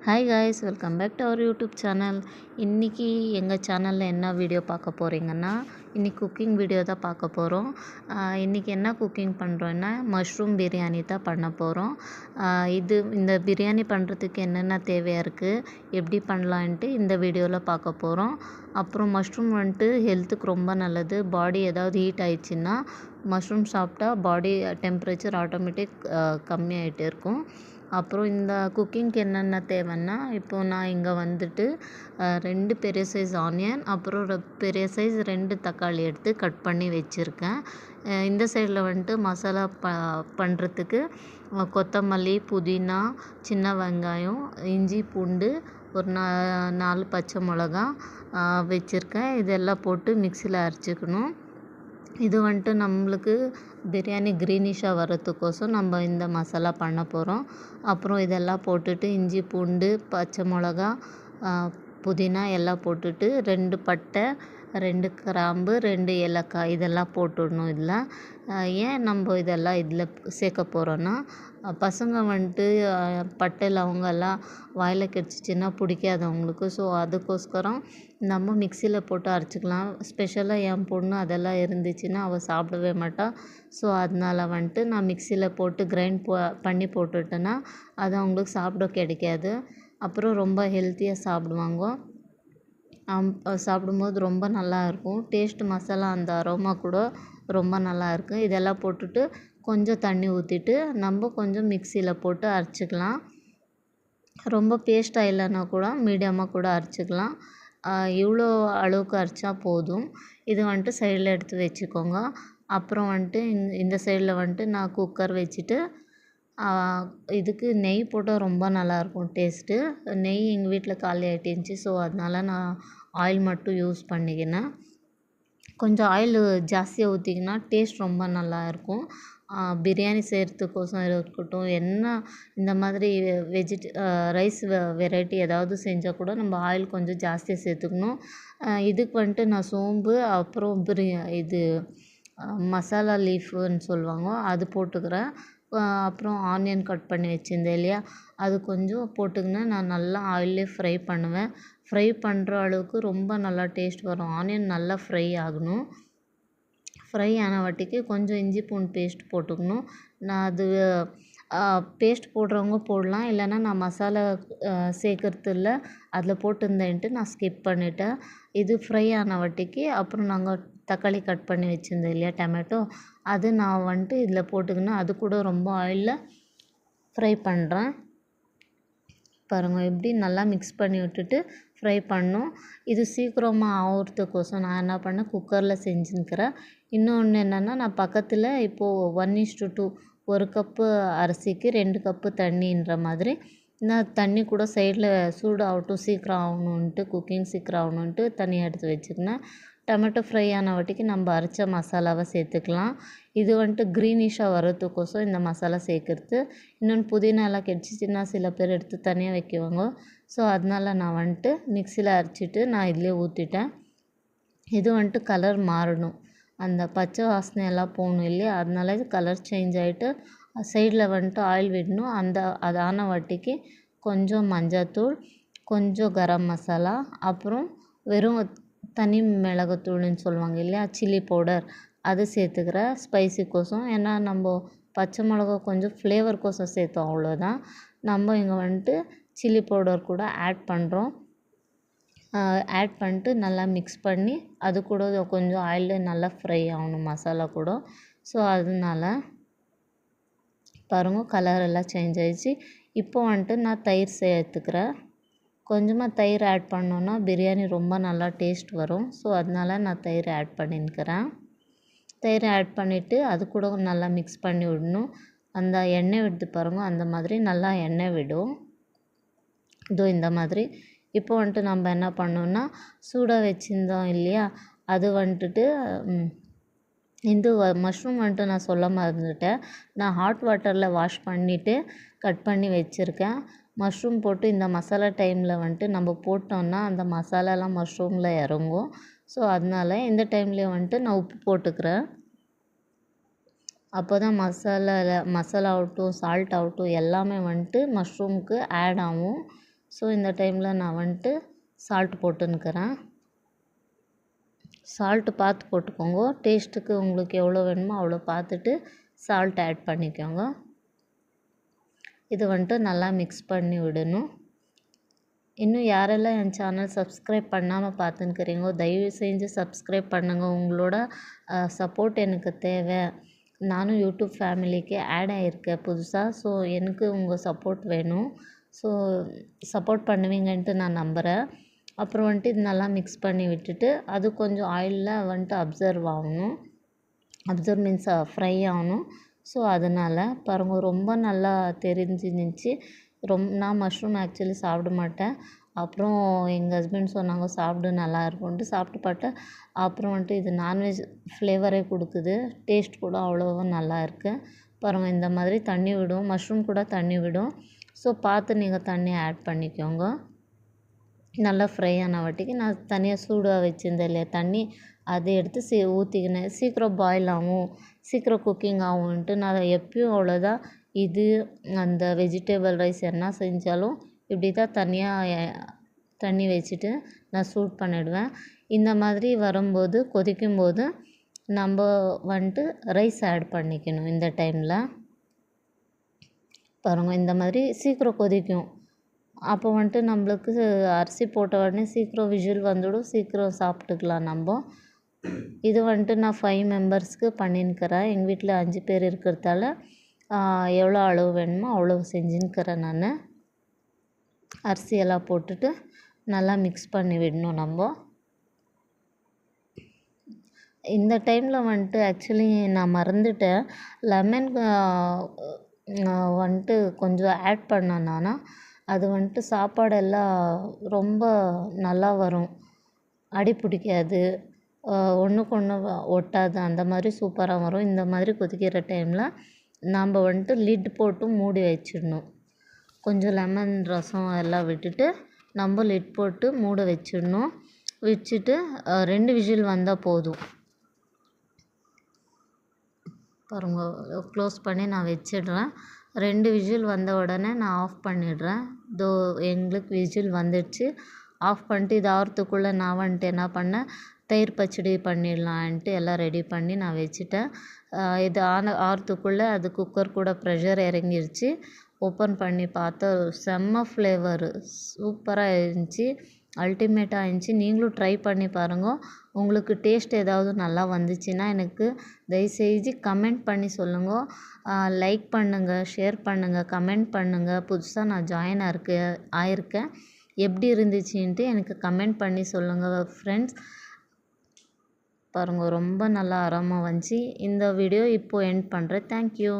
Hi guys, welcome back to our YouTube channel. இன்றைக்கி எங்கள் சேனலில் என்ன வீடியோ பார்க்க போகிறீங்கன்னா, இன்றைக்கி குக்கிங் வீடியோ தான் பார்க்க போகிறோம். இன்றைக்கி என்ன குக்கிங் பண்ணுறோன்னா, மஷ்ரூம் பிரியாணி தான் பண்ண போகிறோம். இந்த பிரியாணி பண்ணுறதுக்கு என்னென்ன தேவையாக இருக்குது, எப்படி பண்ணலான்ட்டு இந்த வீடியோவில் பார்க்க போகிறோம். அப்புறம் மஷ்ரூம் வந்துட்டு ஹெல்த்துக்கு ரொம்ப நல்லது. பாடி ஏதாவது ஹீட் ஆயிடுச்சுன்னா மஷ்ரூம் சாப்பிட்டா பாடி டெம்பரேச்சர் ஆட்டோமேட்டிக் கம்மியாகிட்டே இருக்கும். அப்புறம் இந்த குக்கிங்க்கு என்னென்ன தேவைன்னா, இப்போது நான் இங்கே வந்துட்டு 2 பெரிய சைஸ் ஆனியன், அப்புறம் பெரிய சைஸ் 2 தக்காளி எடுத்து கட் பண்ணி வச்சுருக்கேன். இந்த சைடில் வந்துட்டு மசாலா பண்ணுறதுக்கு கொத்தமல்லி, புதினா, சின்ன வெங்காயம், இஞ்சி, பூண்டு, ஒரு 4 பச்சை மிளகா வச்சுருக்கேன். இதெல்லாம் போட்டு மிக்சியில் அரைச்சிக்கணும். இது வந்துட்டு நம்மளுக்கு பிரியாணி க்ரீனிஷாக வரத்துக்கோசம் நம்ம இந்த மசாலா பண்ண போகிறோம். அப்புறம் இதெல்லாம் போட்டுட்டு இஞ்சி, பூண்டு, பச்சை மிளகா, புதினா எல்லாம் போட்டுட்டு 2 பட்டை, 2 கிராம்பு, 2 ஏலக்காய் இதெல்லாம் போட்டுடணும். இதில் ஏன் நம்ம இதெல்லாம் இதில் சேர்க்க போகிறோன்னா, பசங்க வந்துட்டு பட்டை லவங்கெல்லாம் வாயில் கடிச்சிச்சின்னா பிடிக்காது அவங்களுக்கு. ஸோ அதுக்கோஸ்கரம் நம்ம மிக்சியில் போட்டு அரைச்சிக்கலாம். ஸ்பெஷலாக என் பொண்ணு அதெல்லாம் இருந்துச்சுன்னா அவள் சாப்பிடவே மாட்டாள். ஸோ அதனால் வந்துட்டு நான் மிக்சியில் போட்டு கிரைண்ட் பண்ணி போட்டுட்டேன்னா அது அவங்களுக்கு சாப்பிட கிடைக்காது. அப்புறம் ரொம்ப ஹெல்த்தியாக சாப்பிடுவாங்க. சாப்பிடும்போது ரொம்ப நல்லாயிருக்கும். டேஸ்ட் மசாலா அந்த அரோமா கூட ரொம்ப நல்லாயிருக்கு. இதெல்லாம் போட்டுட்டு கொஞ்சம் தண்ணி ஊற்றிட்டு நம்ம கொஞ்சம் மிக்சியில் போட்டு அரைச்சிக்கலாம். ரொம்ப பேஸ்ட்டாக இல்லைன்னா கூட மீடியமாக கூட அரைச்சிக்கலாம். இவ்வளோ அளவுக்கு அரைச்சா போதும். இது வந்துட்டு சைடில் எடுத்து வச்சுக்கோங்க. அப்புறம் வந்துட்டு இந்த சைடில் வந்துட்டு நான் குக்கர் வச்சுட்டு இதுக்கு நெய் போட்டால் ரொம்ப நல்லாயிருக்கும் டேஸ்ட்டு. நெய் எங்கள் வீட்டில் காலி ஆகிட்டுருந்துச்சி. ஸோ அதனால் நான் ஆயில் மட்டும் யூஸ் பண்ணிக்கினேன். கொஞ்சம் ஆயில் ஜாஸ்தியாக ஊற்றிக்கினா டேஸ்ட் ரொம்ப நல்லாயிருக்கும். பிரியாணி செய்கிறதுக்கோசம் இருக்கட்டும், என்ன இந்த மாதிரி ரைஸ் வெரைட்டி ஏதாவது செஞ்சால் கூட நம்ம ஆயில் கொஞ்சம் ஜாஸ்தியாக சேர்த்துக்கணும். இதுக்கு வந்துட்டு நான் சோம்பு, அப்புறம் இது மசாலா லீஃபுன்னு சொல்லுவாங்க, அது போட்டுக்கிறேன். அப்புறம் ஆனியன் கட் பண்ணி வச்சுருந்தேன் இல்லையா, அது கொஞ்சம் போட்டுக்கினேன். நான் நல்லா ஆயிலே ஃப்ரை பண்ணுவேன். ஃப்ரை பண்ணுற அளவுக்கு ரொம்ப நல்லா டேஸ்ட் வரும். ஆனியன் நல்லா ஃப்ரை ஆகணும். ஃப்ரை ஆன வாட்டிக்கு கொஞ்சம் இஞ்சி பூண்டு பேஸ்ட் போட்டுக்கணும். நான் அது பேஸ்ட் போடுறவங்க போடலாம், இல்லைன்னா நான் மசாலா சேர்க்கறதில்ல அதில் போட்டிருந்தேன்ட்டு நான் ஸ்கிப் பண்ணிட்டேன். இது ஃப்ரை ஆன வாட்டிக்கு அப்புறம் நாங்கள் தக்காளி கட் பண்ணி வச்சுருந்தோம் இல்லையா, டொமேட்டோ, அது நான் வந்துட்டு இதில் போட்டுக்கினேன். அது கூட ரொம்ப ஆயிலில் ஃப்ரை பண்ணுறேன். பாருங்கள், எப்படி நல்லா மிக்ஸ் பண்ணி விட்டுட்டு ஃப்ரை பண்ணணும். இது சீக்கிரமாக ஆகிறதுக்கோசம் நான் என்ன பண்ணேன், குக்கரில் செஞ்சுன்னுக்கிறேன். இன்னொன்று என்னென்னா, நான் பக்கத்தில் இப்போது 1:2 1 கப்பு அரிசிக்கு 2 கப்பு தண்ணின்ற மாதிரி நான் தண்ணி கூட சைடில் சூடாகட்டும், சீக்கிரம் ஆகணுன்ட்டு, குக்கிங் சீக்கிரம் ஆகணுன்ட்டு தண்ணியை எடுத்து வச்சுக்கினேன். டொமேட்டோ ஃப்ரை ஆன வாட்டிக்கு நம்ம அரைச்ச மசாலாவை சேர்த்துக்கலாம். இது வந்துட்டு க்ரீனிஷாக வரதுக்கோசம் இந்த மசாலா சேர்க்குறது. இன்னொன்று புதினாலாம் கிடச்சிச்சின்னா சில பேர் எடுத்து தனியாக வைக்குவாங்க. ஸோ அதனால் நான் வந்துட்டு மிக்சியில் அரைச்சிட்டு நான் இதிலே ஊற்றிட்டேன். இது வந்துட்டு கலர் மாறணும், அந்த பச்சை வாசனையெல்லாம் போகணும் இல்லையா, அதனால இது கலர் சேஞ்ச் ஆகிட்டு சைடில் வந்துட்டு ஆயில் விடணும். அது ஆன வாட்டிக்கு கொஞ்சம் மஞ்சள்தூள், கொஞ்சம் கரம் மசாலா, அப்புறம் வெறும் தனி மிளகுத்தூள்னு சொல்லுவாங்க இல்லையா, சில்லி பவுடர், அது சேர்த்துக்கிறேன் ஸ்பைசிக்கோசம். ஏன்னா நம்ம பச்சை மிளகா கொஞ்சம் ஃப்ளேவர்க்கோசம் சேர்த்தோம், அவ்வளோதான். நம்ம இங்கே வந்துட்டு சில்லி பவுடர் கூட ஆட் பண்ணுறோம். ஆட் பண்ணிட்டு நல்லா மிக்ஸ் பண்ணி அது கூட கொஞ்சம் ஆயிலில் நல்லா ஃப்ரை ஆகணும் மசாலா கூட. ஸோ அதனால பாருங்கள், கலர் எல்லாம் சேஞ்ச் ஆகிடுச்சு. இப்போ வந்துட்டு நான் தயிர் சேர்த்துக்கிறேன். கொஞ்சமாக தயிர் ஆட் பண்ணோன்னா பிரியாணி ரொம்ப நல்லா டேஸ்ட் வரும். ஸோ அதனால நான் தயிர் ஆட் பண்ணின்னுக்கிறேன். தயிர் ஆட் பண்ணிவிட்டு அது கூட நல்லா மிக்ஸ் பண்ணி விடணும். அந்த எண்ணெய் விடுது பாருங்கள், அந்த மாதிரி நல்லா எண்ணெய் விடும். இதோ இந்த மாதிரி. இப்போ வந்துட்டு நம்ம என்ன பண்ணோன்னா, சூடாக வச்சுருந்தோம் இல்லையா, அது வந்துட்டு இந்த மஷ்ரூம் வந்துட்டு நான் சொல்ல மறந்துட்டேன். நான் ஹாட் வாட்டரில் வாஷ் பண்ணிவிட்டு கட் பண்ணி வச்சுருக்கேன். மஷ்ரூம் போட்டு இந்த மசாலா டைமில் வந்துட்டு நம்ம போட்டோன்னா அந்த மசாலாலாம் மஷ்ரூமில் இறங்கும். ஸோ அதனால் இந்த டைம்லேயே வந்துட்டு நான் உப்பு போட்டுக்கிறேன். அப்போ தான் மசாலா ஆகட்டும், சால்ட் ஆகட்டும் எல்லாமே வந்துட்டு மஷ்ரூமுக்கு ஆட் ஆகும். ஸோ இந்த டைமில் நான் வந்துட்டு சால்ட் போட்டுன்னுக்கிறேன். சால்ட்டு பார்த்து போட்டுக்கோங்க. டேஸ்ட்டுக்கு உங்களுக்கு எவ்வளோ வேணுமோ அவ்வளோ பார்த்துட்டு சால்ட் ஆட் பண்ணிக்கோங்க. இது வந்துட்டு நல்லா மிக்ஸ் பண்ணி விடணும். இன்னும் யாரெல்லாம் என் சேனல் சப்ஸ்கிரைப் பண்ணாமல் பார்த்துன்னுக்கிறீங்களோ தயவு செஞ்சு சப்ஸ்கிரைப் பண்ணுங்கள். உங்களோட சப்போர்ட் எனக்கு தேவை. நானும் யூடியூப் ஃபேமிலிக்கு ஆட் ஆகியிருக்கேன் புதுசாக. ஸோ எனக்கு உங்கள் சப்போர்ட் வேணும். ஸோ சப்போர்ட் பண்ணுவீங்கன்ட்டு நான் நம்புகிறேன். அப்புறம் வந்துட்டு இது நல்லா மிக்ஸ் பண்ணி விட்டுட்டு அது கொஞ்சம் ஆயிலில் வந்துட்டு அப்சர்வ் மீன்ஸ் ஃப்ரை ஆகணும். ஸோ அதனால் பாருங்கள் ரொம்ப நல்லா தெரிஞ்சிருந்துச்சு. நான் மஷ்ரூம் ஆக்சுவலி சாப்பிட மாட்டேன். அப்புறம் எங்கள் ஹஸ்பண்ட் சொன்னாங்க சாப்பிடு நல்லா இருக்கும்ன்ட்டு சாப்பிட்டு பார்த்தேன். அப்புறம் வந்துட்டு இது நான்வெஜ் ஃப்ளேவரே கொடுக்குது. டேஸ்ட் கூட அவ்வளோவா நல்லா இருக்குது. பாருங்கள் இந்த மாதிரி தண்ணி விடும். மஷ்ரூம் கூட தண்ணி விடும். ஸோ பார்த்து நீங்கள் தண்ணி ஆட் பண்ணிக்கோங்க. நல்லா ஃப்ரை ஆன வாட்டிக்கு நான் தனியாக சூடாக வச்சுருந்தேன் இல்லையா தண்ணி, அதை எடுத்து ஊற்றிக்கினேன். சீக்கிரம் பாயில் ஆகும், சீக்கிரம் குக்கிங் ஆகும்ன்ட்டு நான் எப்பயும் அவ்வளோதான். இது அந்த வெஜிடபிள் ரைஸ் என்ன செஞ்சாலும் இப்படி தான் தண்ணி வச்சுட்டு நான் சூட் பண்ணிவிடுவேன். இந்த மாதிரி வரும்போது கொதிக்கும்போது நம்ம வந்துட்டு ரைஸ் ஆட் பண்ணிக்கணும். இந்த டைமில் பாருங்கள் இந்த மாதிரி சீக்கிரம் கொதிக்கும். அப்போ வந்துட்டு நம்மளுக்கு அரிசி போட்ட உடனே சீக்கிரம் விசில் வந்துடும். சீக்கிரம் சாப்பிட்டுக்கலாம் நம்ம. இது வந்துட்டு நான் 5 மெம்பர்ஸ்க்கு பண்ணின்னுக்கிறேன். எங்கள் வீட்டில் 5 பேர் இருக்கிறதால எவ்வளோ அளவு வேணுமோ அவ்வளோ செஞ்சுன்னுக்கிறேன் நான். அரிசியெல்லாம் போட்டுட்டு நல்லா மிக்ஸ் பண்ணி விடணும் நம்ம. இந்த டைமில் வந்துட்டு ஆக்சுவலி நான் மறந்துட்டேன். லெமன் வந்துட்டு கொஞ்சம் ஆட் பண்ணேன் நான். அது வந்துட்டு சாப்பாடெல்லாம் ரொம்ப நல்லா வரும். அடி பிடிக்காது, ஒன்றுக்கு ஒன்று ஒட்டாது, அந்த மாதிரி சூப்பராக வரும். இந்த மாதிரி கொதிக்கிற டைமில் நாம் வந்துட்டு லிட் போட்டு மூடி வச்சிடணும். கொஞ்சம் லெமன் ரசம் எல்லாம் விட்டுட்டு நம்ம லிட் போட்டு மூட வச்சிடணும். வச்சுட்டு 2 விசில் வந்தால் போதும். பாருங்கள் க்ளோஸ் பண்ணி நான் வச்சிடுறேன். 2 விசில் வந்த உடனே நான் ஆஃப் பண்ணிடுறேன். எங்களுக்கு விசில் வந்துடுச்சு. ஆஃப் பண்ணிட்டு இது ஆகிறதுக்குள்ளே நான் வந்துட்டு என்ன பண்ணேன், தயிர் பச்சடி பண்ணிடலான்ட்டு எல்லாம் ரெடி பண்ணி நான் வச்சுட்டேன். இது ஆகிறதுக்குள்ளே அது குக்கர் கூட ப்ரெஷர் இறங்கிருச்சு. ஓப்பன் பண்ணி பார்த்தா செம்ம ஃப்ளேவரு சூப்பராக இருந்துச்சு. அல்டிமேட்டாக இருந்துச்சு. நீங்களும் ட்ரை பண்ணி பாருங்கள். உங்களுக்கு டேஸ்ட் ஏதாவது நல்லா வந்துச்சுன்னா எனக்கு தயவுசெய்து கமெண்ட் பண்ணி சொல்லுங்கள். லைக் பண்ணுங்கள், ஷேர் பண்ணுங்கள், கமெண்ட் பண்ணுங்கள். புதுசாக நான் ஜாயின் ஆயிருக்கேன். எப்படி இருந்துச்சுன்ட்டு எனக்கு கமெண்ட் பண்ணி சொல்லுங்கள் ஃப்ரெண்ட்ஸ். பாருங்கள் ரொம்ப நல்லா ஆரமாக வந்துச்சு. இந்த வீடியோ இப்போது எண்ட் பண்ணுறேன். தேங்க்யூ.